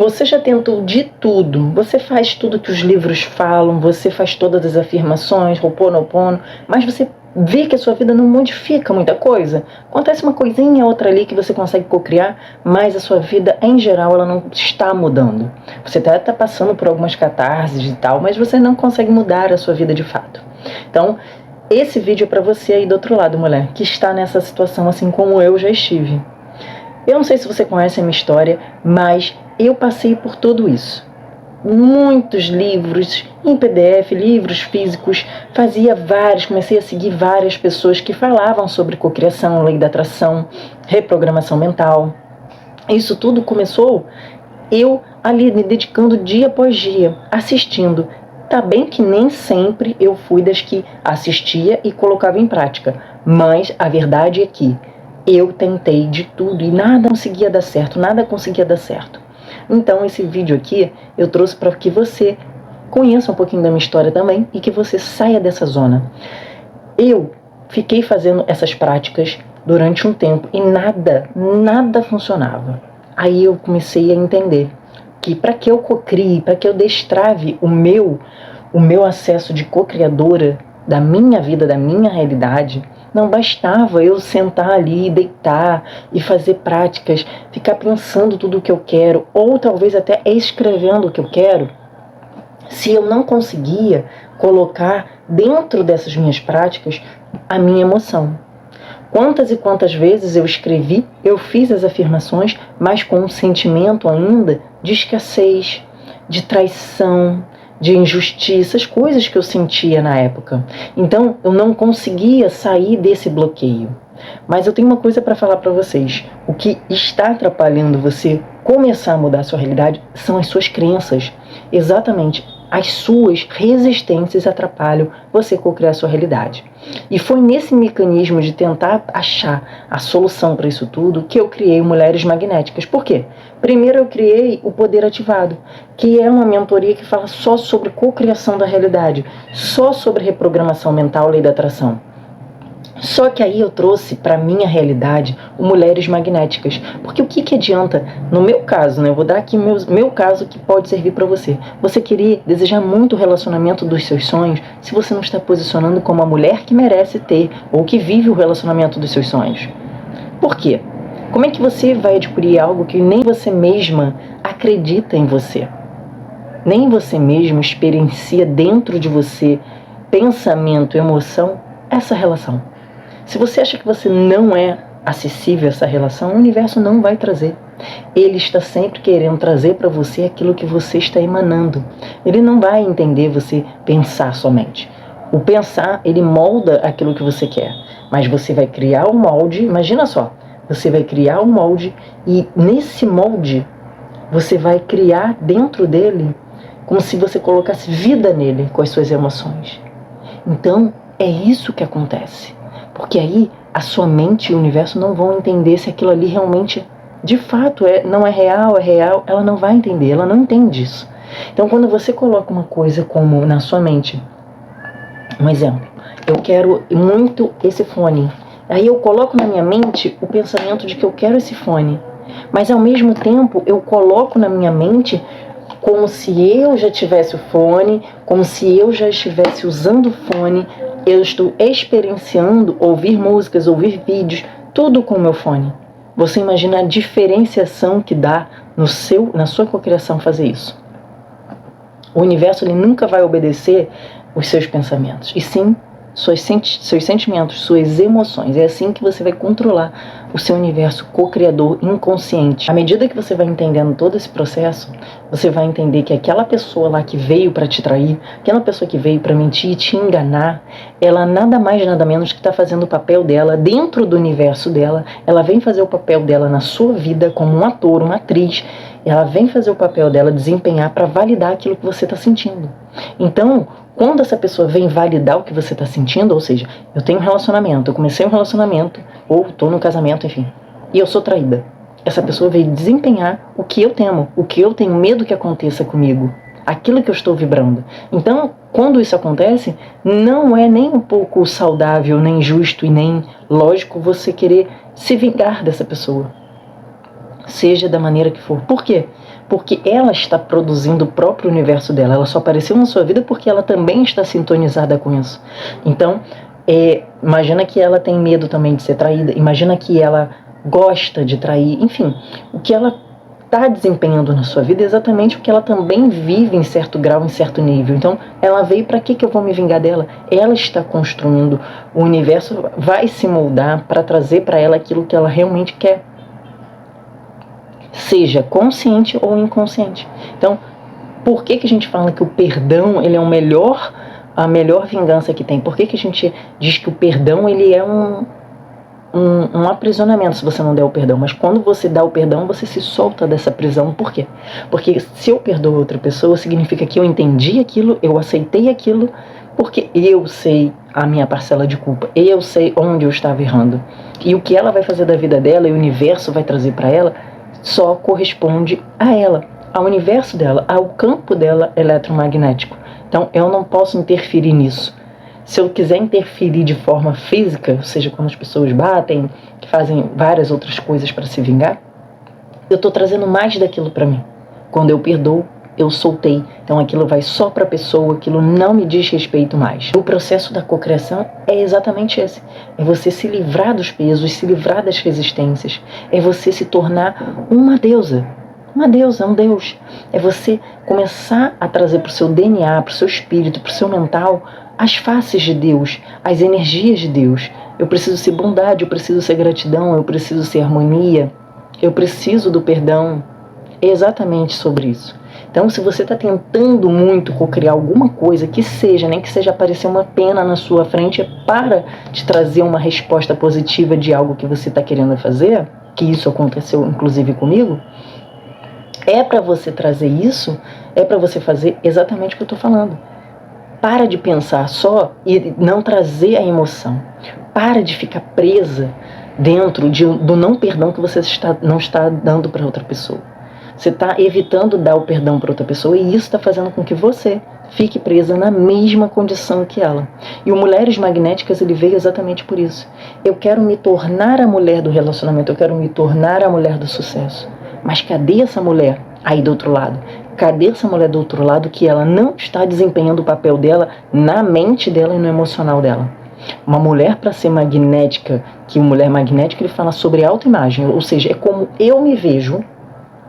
Você já tentou de tudo, você faz tudo que os livros falam, você faz todas as afirmações, Ho'oponopono, mas você vê que a sua vida não modifica muita coisa. Acontece uma coisinha outra ali que você consegue cocriar, mas a sua vida, em geral, ela não está mudando. Você até está passando por algumas catarses e tal, mas você não consegue mudar a sua vida de fato. Então, esse vídeo é para você aí do outro lado, mulher, que está nessa situação assim como eu já estive. Eu não sei se você conhece a minha história, mas eu passei por tudo isso. Muitos livros em PDF, livros físicos, comecei a seguir várias pessoas que falavam sobre cocriação, lei da atração, reprogramação mental. Isso tudo começou eu ali me dedicando dia após dia, assistindo. Tá bem que nem sempre eu fui das que assistia e colocava em prática, mas a verdade é que eu tentei de tudo e nada conseguia dar certo. Então esse vídeo aqui eu trouxe para que você conheça um pouquinho da minha história também e que você saia dessa zona. Eu fiquei fazendo essas práticas durante um tempo e nada funcionava. Aí eu comecei a entender que para que eu cocrie, para que eu destrave o meu acesso de co-criadora da minha vida, da minha realidade, não bastava eu sentar ali, deitar e fazer práticas, ficar pensando tudo o que eu quero, ou talvez até escrevendo o que eu quero, se eu não conseguia colocar dentro dessas minhas práticas a minha emoção. Quantas e quantas vezes eu escrevi, eu fiz as afirmações, mas com um sentimento ainda de escassez, de traição, de injustiças, coisas que eu sentia na época. Então, eu não conseguia sair desse bloqueio. Mas eu tenho uma coisa para falar para vocês. O que está atrapalhando você começar a mudar a sua realidade são as suas crenças. Exatamente, as suas resistências atrapalham você co-criar a sua realidade. E foi nesse mecanismo de tentar achar a solução para isso tudo que eu criei Mulheres Magnéticas. Por quê? Primeiro eu criei o Poder Ativado, que é uma mentoria que fala só sobre co-criação da realidade, só sobre reprogramação mental, lei da atração. Só que aí eu trouxe para minha realidade o Mulheres Magnéticas. Porque o que adianta, no meu caso, né? Eu vou dar aqui meu caso que pode servir para você. Você querer desejar muito o relacionamento dos seus sonhos se você não está posicionando como a mulher que merece ter ou que vive o relacionamento dos seus sonhos. Por quê? Como é que você vai adquirir algo que nem você mesma acredita em você? Nem você mesmo experiencia dentro de você pensamento, emoção, essa relação. Se você acha que você não é acessível a essa relação, o universo não vai trazer. Ele está sempre querendo trazer para você aquilo que você está emanando. Ele não vai entender você pensar somente. O pensar, ele molda aquilo que você quer. Mas você vai criar um molde, imagina só, você vai criar um molde e nesse molde você vai criar dentro dele como se você colocasse vida nele com as suas emoções. Então, é isso que acontece. Porque aí a sua mente e o universo não vão entender se aquilo ali realmente, de fato, não é real, ela não vai entender, ela não entende isso. Então quando você coloca uma coisa como na sua mente, um exemplo, eu quero muito esse fone, aí eu coloco na minha mente o pensamento de que eu quero esse fone, mas ao mesmo tempo eu coloco na minha mente como se eu já tivesse o fone, como se eu já estivesse usando o fone, eu estou experienciando ouvir músicas, ouvir vídeos, tudo com o meu fone. Você imagina a diferenciação que dá na sua cocriação fazer isso. O universo ele nunca vai obedecer os seus pensamentos, e sim seus sentimentos, suas emoções. É assim que você vai controlar o seu universo co-criador inconsciente. À medida que você vai entendendo todo esse processo, você vai entender que aquela pessoa lá que veio para te trair, aquela pessoa que veio para mentir e te enganar, ela nada mais nada menos que está fazendo o papel dela dentro do universo dela. Ela vem fazer o papel dela na sua vida como um ator, uma atriz. Ela vem fazer o papel dela, desempenhar para validar aquilo que você está sentindo. Então, quando essa pessoa vem validar o que você está sentindo, ou seja, eu tenho um relacionamento, eu comecei um relacionamento, ou estou no casamento, enfim, e eu sou traída. Essa pessoa veio desempenhar o que eu temo, o que eu tenho medo que aconteça comigo, aquilo que eu estou vibrando. Então, quando isso acontece, não é nem um pouco saudável, nem justo e nem lógico você querer se vingar dessa pessoa. Seja da maneira que for. Por quê? porque ela está produzindo o próprio universo dela. Ela só apareceu na sua vida porque ela também está sintonizada com isso. Então, imagina que ela tem medo também de ser traída, imagina que ela gosta de trair, enfim, o que ela está desempenhando na sua vida é exatamente o que ela também vive em certo grau, em certo nível. Então, ela veio, para que eu vou me vingar dela? Ela está construindo, o universo vai se moldar para trazer para ela aquilo que ela realmente quer, seja consciente ou inconsciente. Então, por que a gente fala que o perdão ele é a melhor vingança que tem? Por que a gente diz que o perdão ele é um aprisionamento se você não der o perdão? Mas quando você dá o perdão, você se solta dessa prisão. Por quê? Porque se eu perdoo outra pessoa, significa que eu entendi aquilo, eu aceitei aquilo, porque eu sei a minha parcela de culpa, eu sei onde eu estava errando. E o que ela vai fazer da vida dela e o universo vai trazer para ela só corresponde a ela, ao universo dela, ao campo dela eletromagnético. Então eu não posso interferir nisso. Se eu quiser interferir de forma física, ou seja, quando as pessoas batem, fazem várias outras coisas para se vingar, eu estou trazendo mais daquilo para mim. Quando eu perdoo, eu soltei. Então aquilo vai só para a pessoa, aquilo não me diz respeito mais. O processo da cocriação é exatamente esse. É você se livrar dos pesos, se livrar das resistências. É você se tornar uma deusa. Uma deusa, um deus. É você começar a trazer para o seu DNA, para o seu espírito, para o seu mental, as faces de Deus, as energias de Deus. Eu preciso ser bondade, eu preciso ser gratidão, eu preciso ser harmonia, eu preciso do perdão. É exatamente sobre isso. Então, se você está tentando muito cocriar alguma coisa que seja, nem que seja aparecer uma pena na sua frente, para te trazer uma resposta positiva de algo que você está querendo fazer, que isso aconteceu inclusive comigo, é para você trazer isso, é para você fazer exatamente o que eu estou falando. Para de pensar só e não trazer a emoção. Para de ficar presa dentro do não perdão que você não está dando para outra pessoa. Você está evitando dar o perdão para outra pessoa e isso está fazendo com que você fique presa na mesma condição que ela. E o Mulheres Magnéticas ele veio exatamente por isso. Eu quero me tornar a mulher do relacionamento, eu quero me tornar a mulher do sucesso. Mas cadê essa mulher aí do outro lado? Cadê essa mulher do outro lado que ela não está desempenhando o papel dela na mente dela e no emocional dela? Uma mulher, para ser magnética, que o Mulher Magnética ele fala sobre autoimagem, ou seja, é como eu me vejo.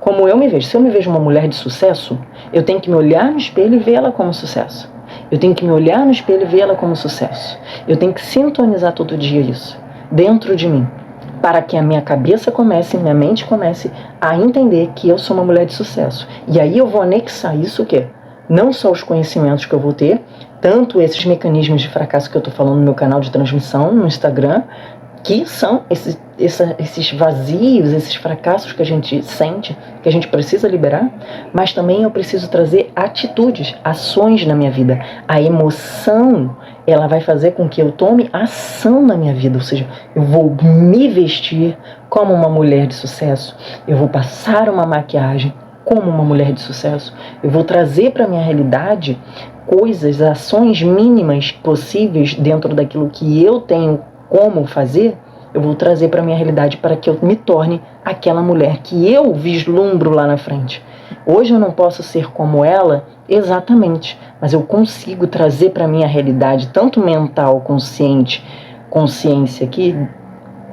Como eu me vejo. Se eu me vejo uma mulher de sucesso, eu tenho que me olhar no espelho e ver ela como sucesso. Eu tenho que me olhar no espelho e ver ela como sucesso. Eu tenho que sintonizar todo dia isso, dentro de mim, para que a minha cabeça comece, minha mente comece a entender que eu sou uma mulher de sucesso. E aí eu vou anexar isso o quê? Não só os conhecimentos que eu vou ter, tanto esses mecanismos de fracasso que eu estou falando no meu canal de transmissão, no Instagram, que são esses vazios, esses fracassos que a gente sente, que a gente precisa liberar, mas também eu preciso trazer atitudes, ações na minha vida. A emoção, ela vai fazer com que eu tome ação na minha vida, ou seja, eu vou me vestir como uma mulher de sucesso, eu vou passar uma maquiagem como uma mulher de sucesso, eu vou trazer para a minha realidade coisas, ações mínimas possíveis dentro daquilo que eu tenho como fazer, eu vou trazer para a minha realidade para que eu me torne aquela mulher que eu vislumbro lá na frente. Hoje eu não posso ser como ela exatamente, mas eu consigo trazer para a minha realidade, tanto mental, consciência aqui,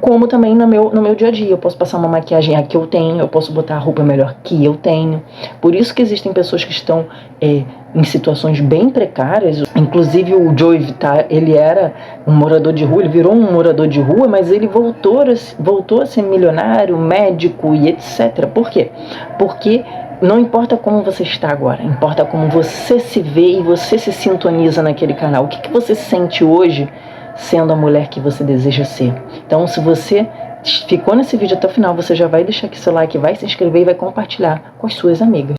como também no meu dia a dia. Eu posso passar uma maquiagem a que eu tenho, eu posso botar a roupa melhor que eu tenho. Por isso que existem pessoas que estão em situações bem precárias. Inclusive o Joey Vittar, ele era um morador de rua, ele virou um morador de rua, mas ele voltou a ser milionário, médico e etc. Por quê? Porque não importa como você está agora, importa como você se vê e você se sintoniza naquele canal. O que você sente hoje sendo a mulher que você deseja ser? Então, se você ficou nesse vídeo até o final, você já vai deixar aqui seu like, vai se inscrever e vai compartilhar com as suas amigas.